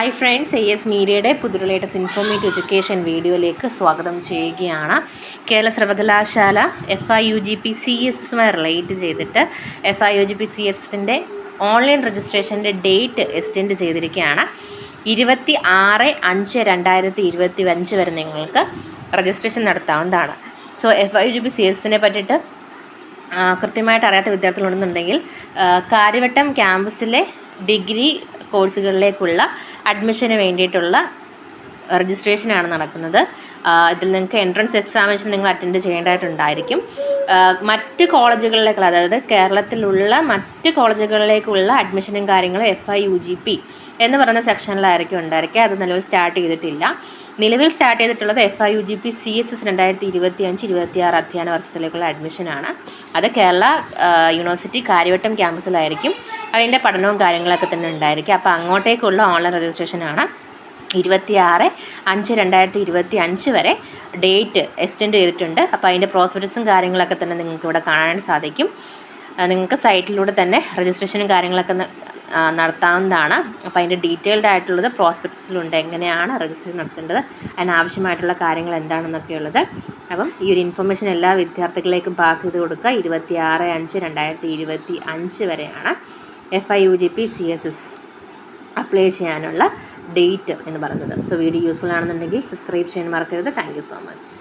Hi friends, AS മീഡിയയുടെ പുതിയ latest informative education വീഡിയോയിലേക്ക് സ്വാഗതം ചെയ്യുകയാണ്. കേരള സർവകലാശാല FIUGP CSSുമായി റിലേറ്റ് ചെയ്തിട്ട് FIUGP CSSൻ്റെ ഓൺലൈൻ രജിസ്ട്രേഷൻ്റെ ഡേറ്റ് എക്സ്റ്റെൻഡ് ചെയ്തിരിക്കുകയാണ്. 26/5/2025 വരെ നിങ്ങൾക്ക് രജിസ്ട്രേഷൻ നടത്താവുന്നതാണ്. സോ FIUGP CSSനെ പറ്റിയിട്ട് കൃത്യമായിട്ട് അറിയാത്ത വിദ്യാർത്ഥികളുണ്ടെന്നുണ്ടെങ്കിൽ കാര്യവട്ടം ക്യാമ്പസിലെ ഡിഗ്രി കോഴ്സുകളിലേക്കുള്ള അഡ്മിഷന് വേണ്ടിയിട്ടുള്ള രജിസ്ട്രേഷനാണ് നടക്കുന്നത്. ഇതിൽ നിങ്ങൾക്ക് എൻട്രൻസ് എക്സാമിനേഷൻ നിങ്ങൾ അറ്റൻഡ് ചെയ്യേണ്ടതായിട്ടുണ്ടായിരിക്കും. മറ്റ് കോളേജുകളിലേക്കുള്ള, അതായത് കേരളത്തിലുള്ള മറ്റ് കോളേജുകളിലേക്കുള്ള അഡ്മിഷനും കാര്യങ്ങളും FIUGP എന്ന് പറയുന്ന സെക്ഷനിലായിരിക്കും ഉണ്ടായിരിക്കുക. അത് നിലവിൽ സ്റ്റാർട്ട് ചെയ്തിട്ടില്ല. നിലവിൽ സ്റ്റാർട്ട് ചെയ്തിട്ടുള്ളത് FIUGP CSS 2025-26 അധ്യയന വർഷത്തിലേക്കുള്ള അഡ്മിഷനാണ്. അത് കേരള യൂണിവേഴ്സിറ്റി കാര്യവട്ടം ക്യാമ്പസിലായിരിക്കും. അതിൻ്റെ പഠനവും കാര്യങ്ങളൊക്കെ തന്നെ ഉണ്ടായിരിക്കും. അപ്പോൾ അങ്ങോട്ടേക്കുള്ള ഓൺലൈൻ രജിസ്ട്രേഷനാണ് 26/5/2025 വരെ ഡേറ്റ് എക്സ്റ്റെൻഡ് ചെയ്തിട്ടുണ്ട്. അപ്പോൾ അതിൻ്റെ പ്രോസ്പെക്ടസും കാര്യങ്ങളൊക്കെ തന്നെ നിങ്ങൾക്ക് ഇവിടെ കാണാൻ സാധിക്കും. നിങ്ങൾക്ക് സൈറ്റിലൂടെ തന്നെ രജിസ്ട്രേഷനും കാര്യങ്ങളൊക്കെ നടത്താവുന്നതാണ്. അപ്പോൾ അതിൻ്റെ ഡീറ്റെയിൽഡ് ആയിട്ടുള്ളത് പ്രോസ്പെക്ടസിലുണ്ട്, എങ്ങനെയാണ് രജിസ്ട്രേഷൻ നടത്തേണ്ടത്, അതിനാവശ്യമായിട്ടുള്ള കാര്യങ്ങൾ എന്താണെന്നൊക്കെയുള്ളത്. അപ്പം ഈ ഒരു ഇൻഫർമേഷൻ എല്ലാ വിദ്യാർത്ഥികളിലേക്കും പാസ് ചെയ്ത് കൊടുക്കുക. 26/5/2025 വരെയാണ് FIUGP CSS അപ്ലൈ ചെയ്യാനുള്ള ഡേറ്റ് എന്ന് പറയുന്നത്. സോ വീഡിയോ യൂസ്ഫുൾ ആണെന്നുണ്ടെങ്കിൽ സബ്സ്ക്രൈബ് ചെയ്യാൻ മറക്കരുത്. Thank you so much.